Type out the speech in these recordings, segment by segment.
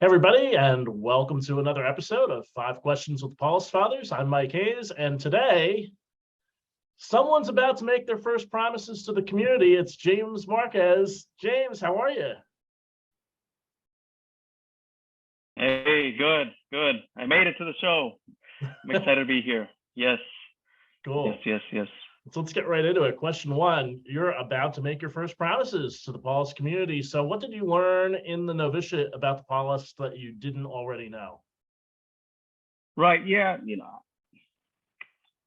Hey everybody, and welcome to another episode of 5 Questions with the Paulist Fathers. I'm Mike Hayes, and today, someone's about to make their first promises to the community. It's James Marquez. James, how are you? Hey, good. I made it to the show. I'm excited to be here. Yes. Cool. Yes. So let's get right into it. Question one, you're about to make your first promises to the Paulist community. So what did you learn in the novitiate about the Paulists that you didn't already know? Right. Yeah.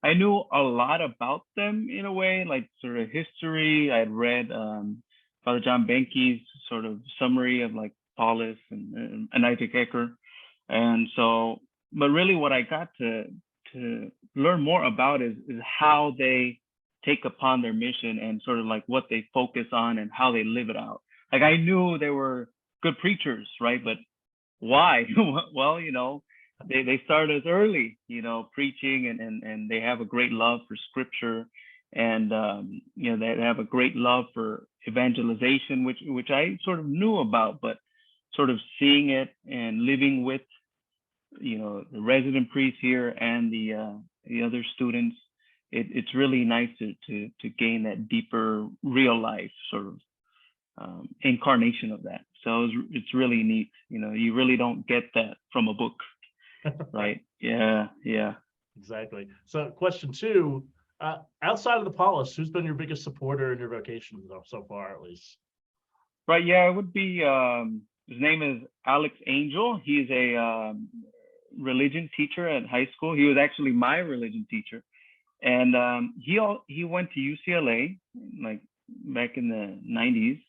I knew a lot about them in a way, like sort of history. I had read Father John Benke's sort of summary of like Paulist and Isaac Ecker. And so, but really what I got to learn more about is how they take upon their mission and sort of like what they focus on and how they live it out. Like I knew they were good preachers, right? But why? Well, they started early, preaching and they have a great love for scripture and they have a great love for evangelization, which I sort of knew about, but sort of seeing it and living with the resident priests here and the other students, it's really nice to gain that deeper real life sort of incarnation of that. So it's really neat. You really don't get that from a book, right? Yeah. Exactly. So question two, outside of the Paulists, who's been your biggest supporter in your vocation so far, at least? Right. Yeah, it would be. His name is Alex Angel. He's a religion teacher at high school. He was actually my religion teacher. And he went to UCLA like back in the 90s.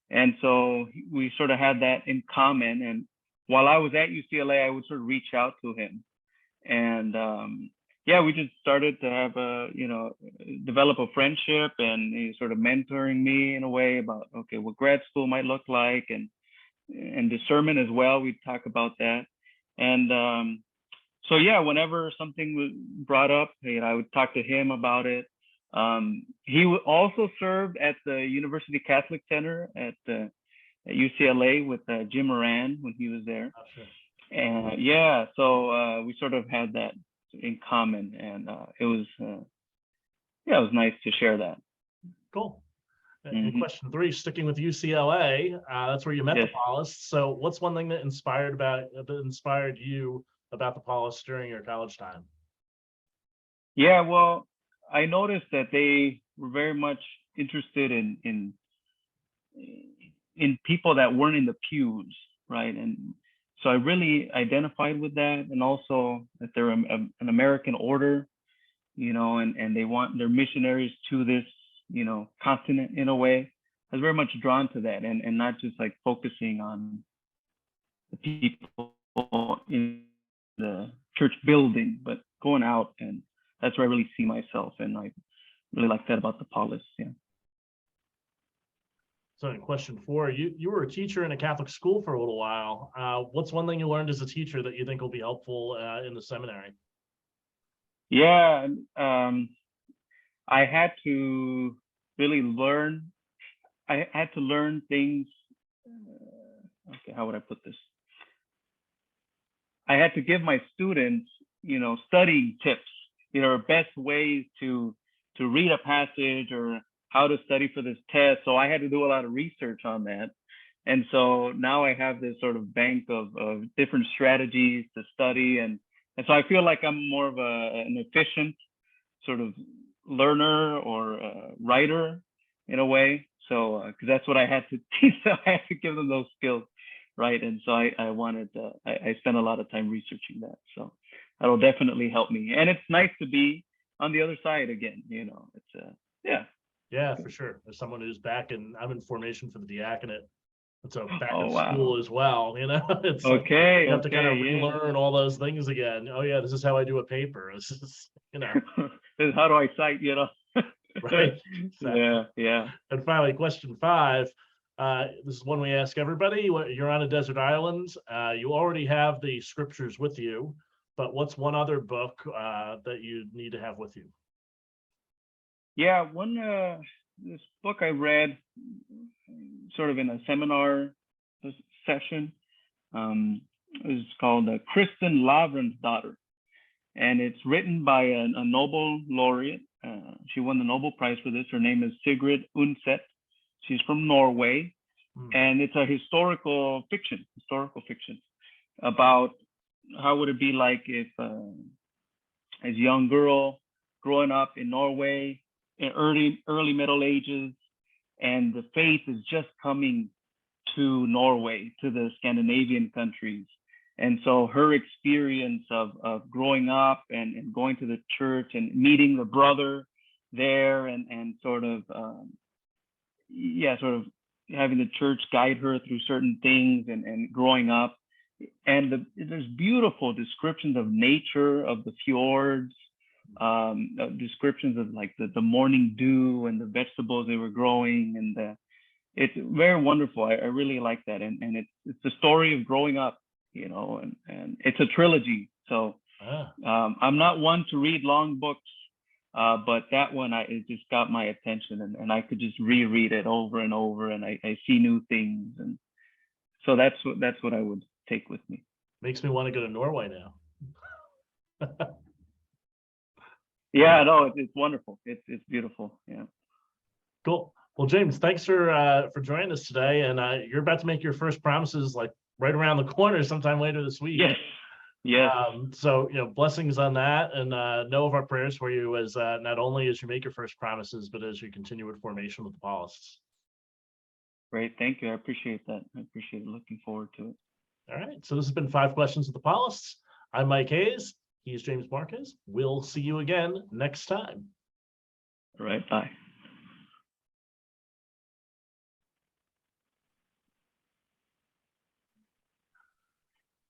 And so we sort of had that in common. And while I was at UCLA, I would sort of reach out to him. And we just started to have develop a friendship, and he sort of mentoring me in a way about, okay, what grad school might look like and discernment as well. We talk about that. And so yeah, whenever something was brought up, I would talk to him about it. He also served at the University Catholic Center at UCLA with Jim Moran when he was there. Oh, sure. And so we sort of had that in common, and it was nice to share that. Cool. And question three, sticking with UCLA, that's where you met the Paulists. So what's one thing that inspired you about the Paulists during your college time? Yeah, well, I noticed that they were very much interested in people that weren't in the pews, right? And so I really identified with that, and also that they're an American order, and they want their missionaries to this, continent in a way. I was very much drawn to that, and not just like focusing on the people in the church building, but going out, and that's where I really see myself, and I really like that about the Paulist. Yeah. So in question four, you were a teacher in a Catholic school for a little while. What's one thing you learned as a teacher that you think will be helpful in the seminary? Yeah, I had to really learn. I had to learn things. Okay, how would I put this? I had to give my students, studying tips, best ways to read a passage or how to study for this test. So I had to do a lot of research on that. And so now I have this sort of bank of different strategies to study. And so I feel like I'm more of an efficient sort of learner or writer in a way. So, because that's what I had to teach. So I had to give them those skills. Right. And so I spent a lot of time researching that. So that'll definitely help me. And it's nice to be on the other side again. It's yeah. Yeah, for sure. As someone who's I'm in formation for the diaconate. So back Oh, in wow. school as well, it's okay. You have to kind of yeah. relearn all those things again. Oh yeah, this is how I do a paper. This is, This is how do I cite, Right. Exactly. Yeah. And finally, question five. This is one we ask everybody. You're on a desert island. You already have the scriptures with you, but what's one other book that you need to have with you? Yeah, this book I read sort of in a seminar session is called Kristin Lavransdatter, and it's written by a Nobel laureate. She won the Nobel Prize for this. Her name is Sigrid Undset. She's from Norway, and it's a historical fiction about how would it be like if, as a young girl growing up in Norway in early Middle Ages, and the faith is just coming to Norway, to the Scandinavian countries. And so her experience of growing up and going to the church and meeting the brother there and sort of having the church guide her through certain things and growing up. And there's beautiful descriptions of nature, of the fjords, descriptions of like the morning dew and the vegetables they were growing, and it's very wonderful. I really like that, and it's the story of growing up, and it's a trilogy. So I'm not one to read long books, but that one it just got my attention, and I could just reread it over and over, and I see new things, and so that's what I would take with me. Makes me want to go to Norway now. Yeah, no, it's wonderful. It's beautiful. Yeah. Cool. Well, James, thanks for joining us today. And you're about to make your first promises like right around the corner sometime later this week. Yes. Yes. So, blessings on that, and know of our prayers for you as not only as you make your first promises, but as you continue with formation with the Paulists. Great. Thank you. I appreciate that. I appreciate it. Looking forward to it. All right. So this has been 5 Questions with the Paulists. I'm Mike Hayes. He's James Marquez. We'll see you again next time. All right. Bye.